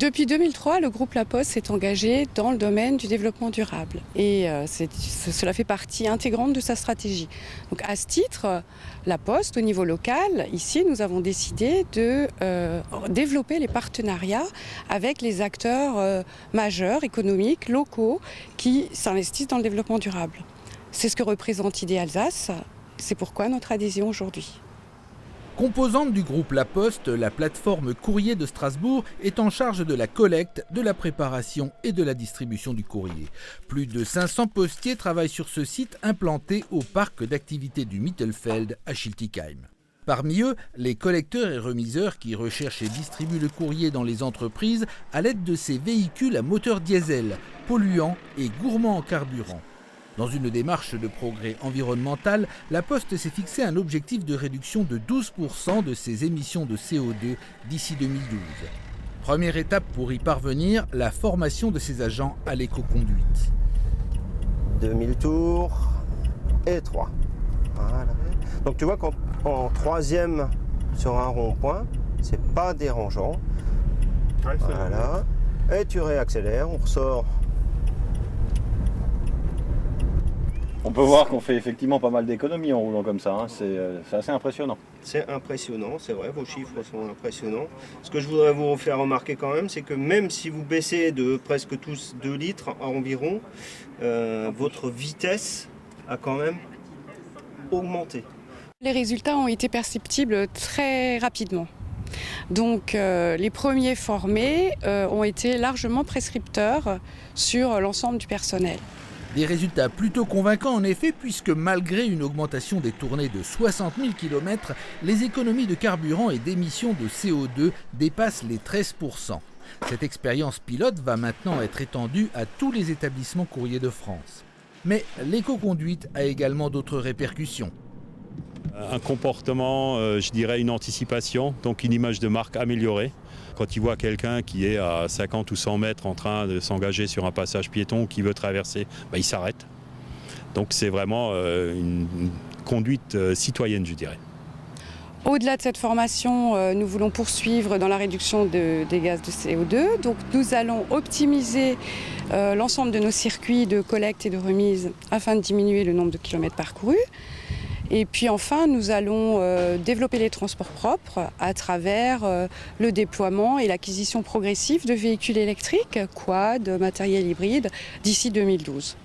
Depuis 2003, le groupe La Poste s'est engagé dans le domaine du développement durable et cela fait partie intégrante de sa stratégie. Donc à ce titre, La Poste, au niveau local, ici, nous avons décidé de développer les partenariats avec les acteurs majeurs, économiques, locaux, qui s'investissent dans le développement durable. C'est ce que représente Idée Alsace, c'est pourquoi notre adhésion aujourd'hui. Composante du groupe La Poste, la plateforme Courrier de Strasbourg est en charge de la collecte, de la préparation et de la distribution du courrier. Plus de 500 postiers travaillent sur ce site implanté au parc d'activités du Mittelfeld à Schiltigheim. Parmi eux, les collecteurs et remiseurs qui recherchent et distribuent le courrier dans les entreprises à l'aide de ces véhicules à moteur diesel, polluants et gourmands en carburant. Dans une démarche de progrès environnemental, La Poste s'est fixé un objectif de réduction de 12% de ses émissions de CO2 d'ici 2012. Première étape pour y parvenir, la formation de ses agents à l'éco-conduite. 2000 tours et 3. Voilà. Donc tu vois qu'en troisième sur un rond-point, c'est pas dérangeant. Ouais, voilà. Et tu réaccélères, on ressort. On peut voir qu'on fait effectivement pas mal d'économies en roulant comme ça, hein. C'est assez impressionnant. C'est impressionnant, c'est vrai, vos chiffres sont impressionnants. Ce que je voudrais vous faire remarquer quand même, c'est que même si vous baissez de presque tous 2 litres environ, votre vitesse a quand même augmenté. Les résultats ont été perceptibles très rapidement. Donc les premiers formés ont été largement prescripteurs sur l'ensemble du personnel. Des résultats plutôt convaincants en effet, puisque malgré une augmentation des tournées de 60 000 km, les économies de carburant et d'émissions de CO2 dépassent les 13%. Cette expérience pilote va maintenant être étendue à tous les établissements courriers de France. Mais l'éco-conduite a également d'autres répercussions. Un comportement, je dirais une anticipation, donc une image de marque améliorée. Quand il voit quelqu'un qui est à 50 ou 100 mètres en train de s'engager sur un passage piéton ou qui veut traverser, il s'arrête. Donc c'est vraiment une conduite citoyenne, je dirais. Au-delà de cette formation, nous voulons poursuivre dans la réduction des gaz de CO2. Donc nous allons optimiser l'ensemble de nos circuits de collecte et de remise afin de diminuer le nombre de kilomètres parcourus. Et puis enfin, nous allons développer les transports propres à travers le déploiement et l'acquisition progressive de véhicules électriques, quad, matériel hybride, d'ici 2012.